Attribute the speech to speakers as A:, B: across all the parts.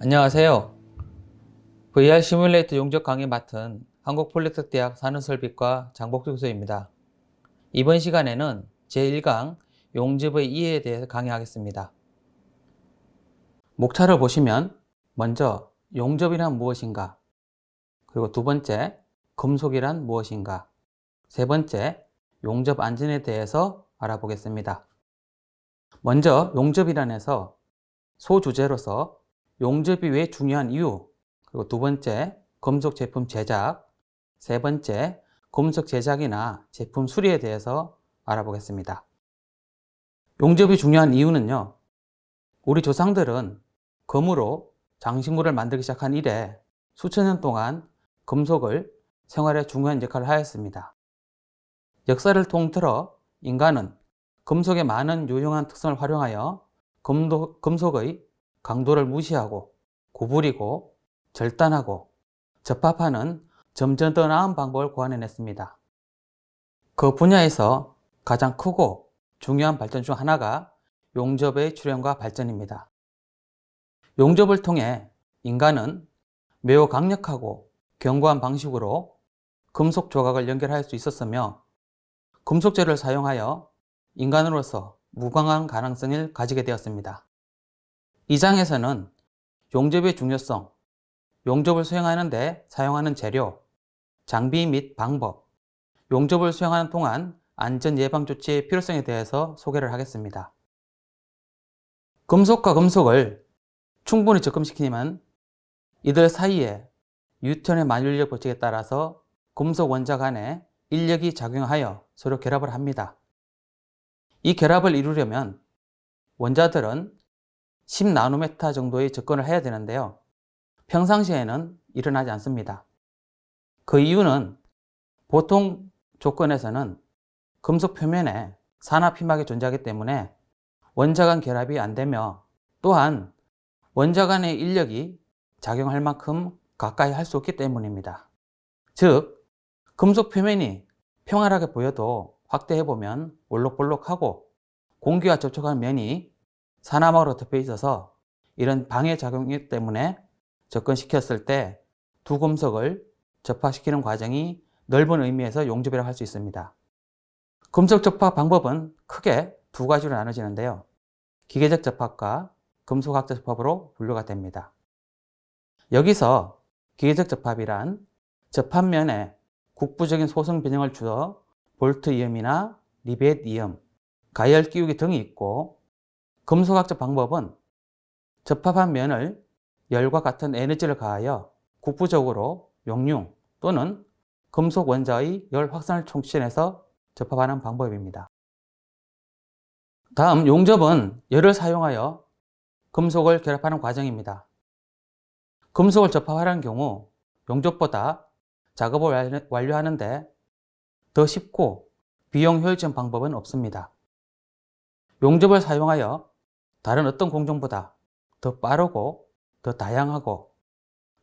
A: 안녕하세요. VR 시뮬레이터 용접 강의 맡은 한국폴리텍대학 산업설비과 장복주 교수입니다. 이번 시간에는 제1강 용접의 이해에 대해서 강의하겠습니다. 목차를 보시면 먼저 용접이란 무엇인가, 그리고 두 번째 금속이란 무엇인가, 세 번째 용접 안전에 대해서 알아보겠습니다. 먼저 용접이란에서 소주제로서 용접이 왜 중요한 이유, 그리고 두 번째 금속 제품 제작, 세 번째 금속 제작이나 제품 수리에 대해서 알아보겠습니다. 용접이 중요한 이유는요, 우리 조상들은 금으로 장식물을 만들기 시작한 이래 수천 년 동안 금속을 생활에 중요한 역할을 하였습니다. 역사를 통틀어 인간은 금속의 많은 유용한 특성을 활용하여 금속의 강도를 무시하고 구부리고 절단하고 접합하는 점점 더 나은 방법을 고안해냈습니다. 그 분야에서 가장 크고 중요한 발전 중 하나가 용접의 출현과 발전입니다. 용접을 통해 인간은 매우 강력하고 견고한 방식으로 금속 조각을 연결할 수 있었으며 금속재를 사용하여 인간으로서 무궁한 가능성을 가지게 되었습니다. 이 장에서는 용접의 중요성, 용접을 수행하는 데 사용하는 재료, 장비 및 방법, 용접을 수행하는 동안 안전 예방 조치의 필요성에 대해서 소개를 하겠습니다. 금속과 금속을 충분히 접근시키면 이들 사이에 뉴턴의 만유인력 법칙에 따라서 금속 원자 간에 인력이 작용하여 서로 결합을 합니다. 이 결합을 이루려면 원자들은 10나노메타 정도의 접근을 해야 되는데요. 평상시에는 일어나지 않습니다. 그 이유는 보통 조건에서는 금속 표면에 산화피막이 존재하기 때문에 원자 간 결합이 안 되며 또한 원자 간의 인력이 작용할 만큼 가까이 할 수 없기 때문입니다. 즉, 금속 표면이 평활하게 보여도 확대해보면 올록볼록하고 공기와 접촉하는 면이 산화막으로 덮여 있어서 이런 방해 작용 때문에 접근시켰을 때 두 금속을 접합시키는 과정이 넓은 의미에서 용접이라고 할 수 있습니다. 금속 접합 방법은 크게 두 가지로 나눠지는데요. 기계적 접합과 금속학적 접합으로 분류가 됩니다. 여기서 기계적 접합이란 접합면에 국부적인 소성 변형을 주어 볼트 이음이나 리벳 이음, 가열 끼우기 등이 있고, 금속학적 방법은 접합한 면을 열과 같은 에너지를 가하여 국부적으로 용융 또는 금속 원자의 열 확산을 촉진해서 접합하는 방법입니다. 다음 용접은 열을 사용하여 금속을 결합하는 과정입니다. 금속을 접합하는 경우 용접보다 작업을 완료하는데 더 쉽고 비용 효율적인 방법은 없습니다. 용접을 사용하여 다른 어떤 공정보다 더 빠르고 더 다양하고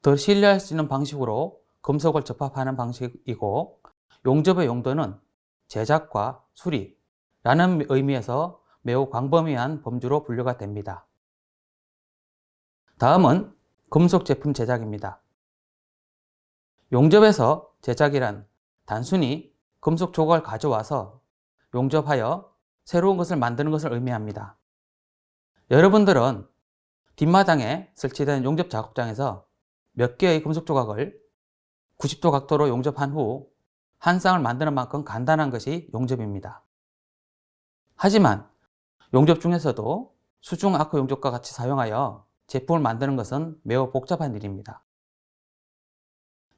A: 더 신뢰할 수 있는 방식으로 금속을 접합하는 방식이고, 용접의 용도는 제작과 수리라는 의미에서 매우 광범위한 범주로 분류가 됩니다. 다음은 금속 제품 제작입니다. 용접에서 제작이란 단순히 금속 조각을 가져와서 용접하여 새로운 것을 만드는 것을 의미합니다. 여러분들은 뒷마당에 설치된 용접 작업장에서 몇 개의 금속 조각을 90도 각도로 용접한 후 한 쌍을 만드는 만큼 간단한 것이 용접입니다. 하지만 용접 중에서도 수중 아크 용접과 같이 사용하여 제품을 만드는 것은 매우 복잡한 일입니다.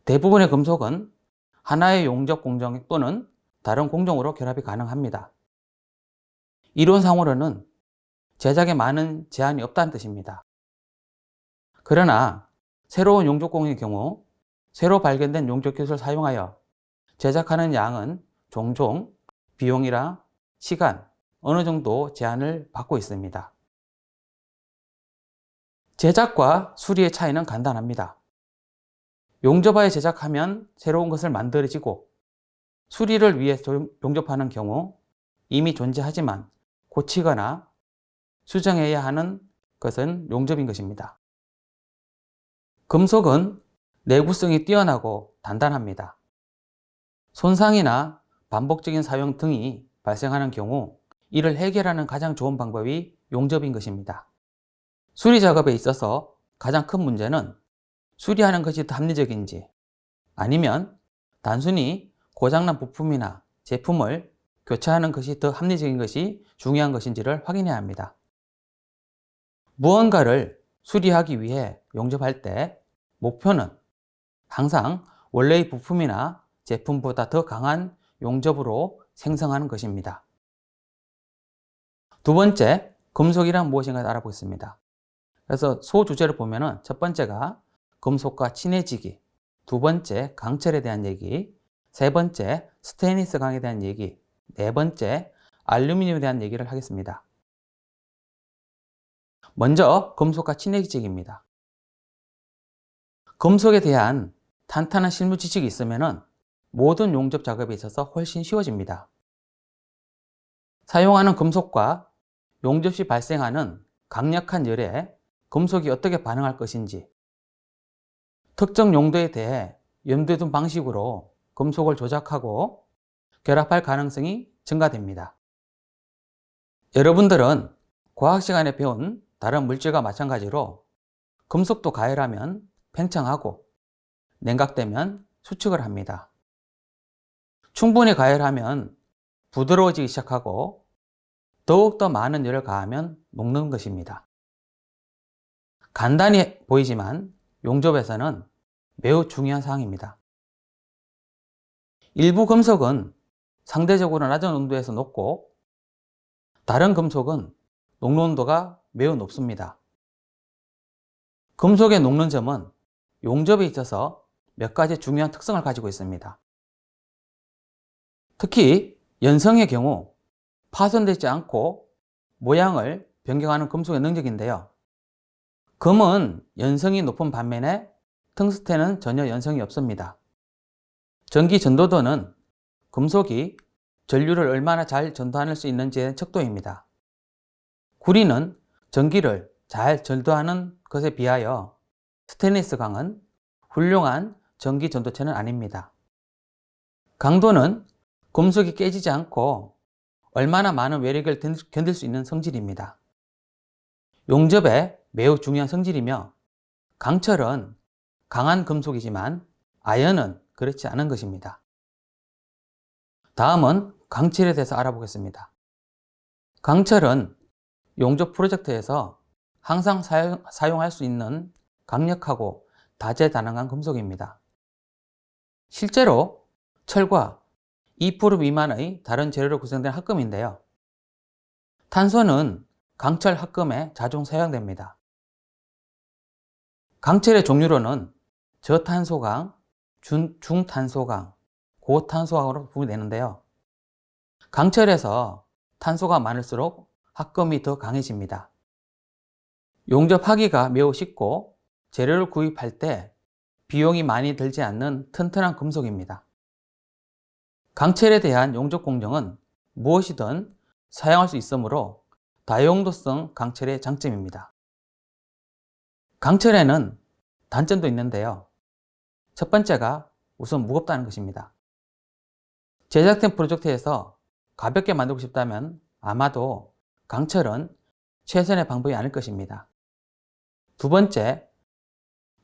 A: 대부분의 금속은 하나의 용접 공정 또는 다른 공정으로 결합이 가능합니다. 이론상으로는 제작에 많은 제한이 없다는 뜻입니다. 그러나 새로운 용접 공정의 경우 새로 발견된 용접 기술을 사용하여 제작하는 양은 종종 비용이나 시간, 어느 정도 제한을 받고 있습니다. 제작과 수리의 차이는 간단합니다. 용접하여 제작하면 새로운 것을 만들어지고, 수리를 위해 용접하는 경우 이미 존재하지만 고치거나 수정해야 하는 것은 용접인 것입니다. 금속은 내구성이 뛰어나고 단단합니다. 손상이나 반복적인 사용 등이 발생하는 경우 이를 해결하는 가장 좋은 방법이 용접인 것입니다. 수리 작업에 있어서 가장 큰 문제는 수리하는 것이 더 합리적인지 아니면 단순히 고장난 부품이나 제품을 교체하는 것이 더 합리적인 것이 중요한 것인지를 확인해야 합니다. 무언가를 수리하기 위해 용접할 때 목표는 항상 원래의 부품이나 제품보다 더 강한 용접으로 생성하는 것입니다. 두 번째, 금속이란 무엇인가 알아보겠습니다. 그래서 소주제를 보면은 첫 번째가 금속과 친해지기, 두 번째 강철에 대한 얘기, 세 번째 스테인리스 강에 대한 얘기, 네 번째 알루미늄에 대한 얘기를 하겠습니다. 먼저 금속과 친해지기입니다. 금속에 대한 탄탄한 실무 지식이 있으면 모든 용접 작업에 있어서 훨씬 쉬워집니다. 사용하는 금속과 용접 시 발생하는 강력한 열에 금속이 어떻게 반응할 것인지, 특정 용도에 대해 염두에 둔 방식으로 금속을 조작하고 결합할 가능성이 증가됩니다. 여러분들은 과학 시간에 배운 다른 물질과 마찬가지로 금속도 가열하면 팽창하고 냉각되면 수축을 합니다. 충분히 가열하면 부드러워지기 시작하고 더욱더 많은 열을 가하면 녹는 것입니다. 간단히 보이지만 용접에서는 매우 중요한 사항입니다. 일부 금속은 상대적으로 낮은 온도에서 녹고 다른 금속은 녹는 온도가 매우 높습니다. 금속의 녹는 점은 용접에 있어서 몇 가지 중요한 특성을 가지고 있습니다. 특히 연성의 경우 파손되지 않고 모양을 변경하는 금속의 능력인데요. 금은 연성이 높은 반면에 텅스텐은 전혀 연성이 없습니다. 전기 전도도는 금속이 전류를 얼마나 잘 전도할 수 있는지의 척도입니다. 구리는 전기를 잘 전도하는 것에 비하여 스테인리스 강은 훌륭한 전기 전도체는 아닙니다. 강도는 금속이 깨지지 않고 얼마나 많은 외력을 견딜 수 있는 성질입니다. 용접에 매우 중요한 성질이며 강철은 강한 금속이지만 아연은 그렇지 않은 것입니다. 다음은 강철에 대해서 알아보겠습니다. 강철은 용접 프로젝트에서 항상 사용할 수 있는 강력하고 다재다능한 금속입니다. 실제로 철과 2% 미만의 다른 재료로 구성된 합금인데요. 탄소는 강철 합금에 자주 사용됩니다. 강철의 종류로는 저탄소강, 중탄소강, 고탄소강으로 분류되는데요. 강철에서 탄소가 많을수록 합금이 더 강해집니다. 용접하기가 매우 쉽고 재료를 구입할 때 비용이 많이 들지 않는 튼튼한 금속입니다. 강철에 대한 용접 공정은 무엇이든 사용할 수 있으므로 다용도성 강철의 장점입니다. 강철에는 단점도 있는데요. 첫 번째가 우선 무겁다는 것입니다. 제작된 프로젝트에서 가볍게 만들고 싶다면 아마도 강철은 최선의 방법이 아닐 것입니다. 두 번째,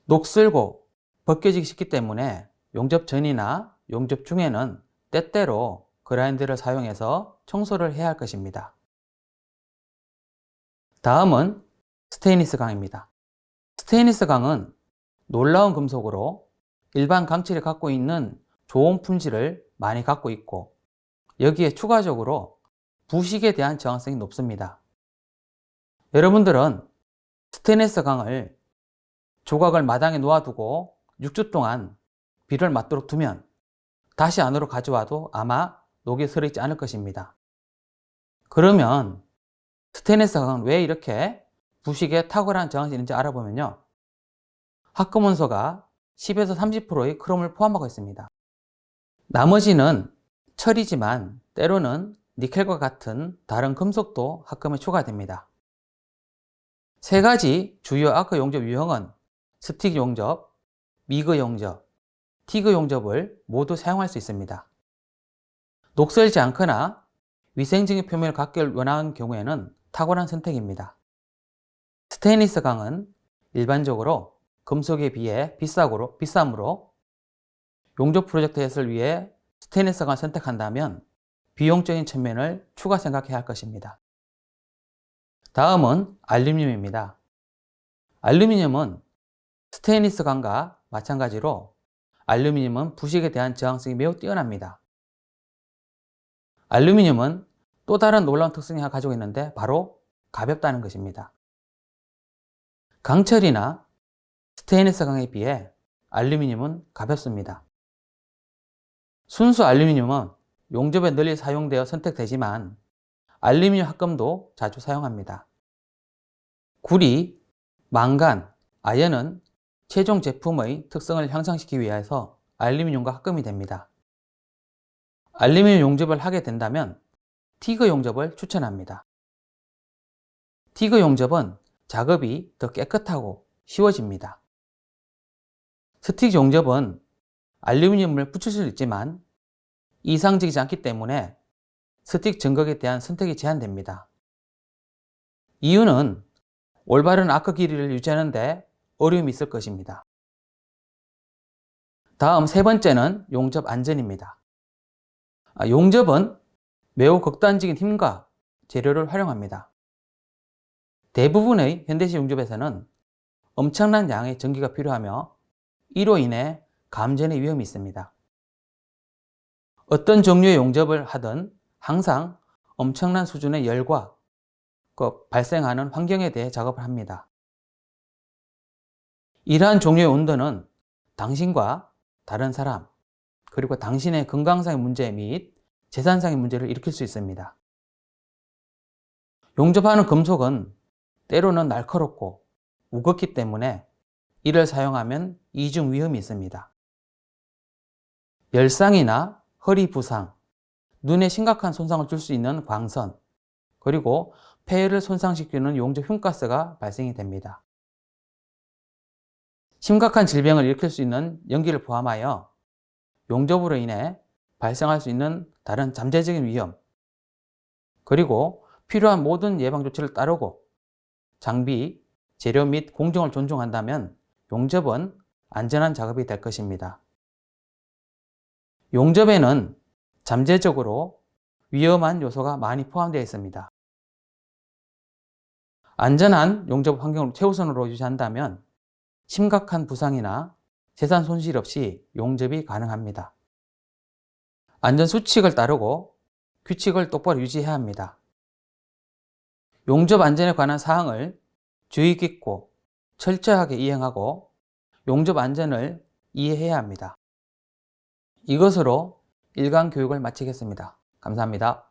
A: 녹슬고 벗겨지기 쉽기 때문에 용접 전이나 용접 중에는 때때로 그라인더를 사용해서 청소를 해야 할 것입니다. 다음은 스테인리스 강입니다. 스테인리스 강은 놀라운 금속으로 일반 강철이 갖고 있는 좋은 품질을 많이 갖고 있고 여기에 추가적으로 부식에 대한 저항성이 높습니다. 여러분들은 스테인리스 강을 조각을 마당에 놓아두고 6주 동안 비를 맞도록 두면 다시 안으로 가져와도 아마 녹이 슬어있지 않을 것입니다. 그러면 스테인리스 강은 왜 이렇게 부식에 탁월한 저항성이 있는지 알아보면요. 합금 원소가 10에서 30%의 크롬을 포함하고 있습니다. 나머지는 철이지만 때로는 니켈과 같은 다른 금속도 합금에 추가됩니다. 세 가지 주요 아크 용접 유형은 스틱 용접, 미그 용접, 티그 용접을 모두 사용할 수 있습니다. 녹슬지 않거나 위생적인 표면을 갖기를 원하는 경우에는 탁월한 선택입니다. 스테인리스 강은 일반적으로 금속에 비해 비싸므로 용접 프로젝트 햇을 위해 스테인리스 강을 선택한다면 비용적인 측면을 추가 생각해야 할 것입니다. 다음은 알루미늄입니다. 알루미늄은 스테인리스 강과 마찬가지로 알루미늄은 부식에 대한 저항성이 매우 뛰어납니다. 알루미늄은 또 다른 놀라운 특성이 하나 가지고 있는데 바로 가볍다는 것입니다. 강철이나 스테인리스 강에 비해 알루미늄은 가볍습니다. 순수 알루미늄은 용접에 널리 사용되어 선택되지만 알루미늄 합금도 자주 사용합니다. 구리, 망간, 아연은 최종 제품의 특성을 향상시키기 위해서 알루미늄과 합금이 됩니다. 알루미늄 용접을 하게 된다면 티그 용접을 추천합니다. 티그 용접은 작업이 더 깨끗하고 쉬워집니다. 스틱 용접은 알루미늄을 붙일 수 있지만 이상적이지 않기 때문에 스틱 전극에 대한 선택이 제한됩니다. 이유는 올바른 아크 길이를 유지하는 데 어려움이 있을 것입니다. 다음 세 번째는 용접 안전입니다. 용접은 매우 극단적인 힘과 재료를 활용합니다. 대부분의 현대식 용접에서는 엄청난 양의 전기가 필요하며 이로 인해 감전의 위험이 있습니다. 어떤 종류의 용접을 하든 항상 엄청난 수준의 열과 발생하는 환경에 대해 작업을 합니다. 이러한 종류의 온도는 당신과 다른 사람, 그리고 당신의 건강상의 문제 및 재산상의 문제를 일으킬 수 있습니다. 용접하는 금속은 때로는 날카롭고 무겁기 때문에 이를 사용하면 이중 위험이 있습니다. 열상이나 허리 부상, 눈에 심각한 손상을 줄 수 있는 광선, 그리고 폐를 손상시키는 용접 흉가스가 발생이 됩니다. 심각한 질병을 일으킬 수 있는 연기를 포함하여 용접으로 인해 발생할 수 있는 다른 잠재적인 위험, 그리고 필요한 모든 예방 조치를 따르고 장비, 재료 및 공정을 존중한다면 용접은 안전한 작업이 될 것입니다. 용접에는 잠재적으로 위험한 요소가 많이 포함되어 있습니다. 안전한 용접 환경을 최우선으로 유지한다면 심각한 부상이나 재산 손실 없이 용접이 가능합니다. 안전수칙을 따르고 규칙을 똑바로 유지해야 합니다. 용접 안전에 관한 사항을 주의 깊고 철저하게 이행하고 용접 안전을 이해해야 합니다. 이것으로 일강 교육을 마치겠습니다. 감사합니다.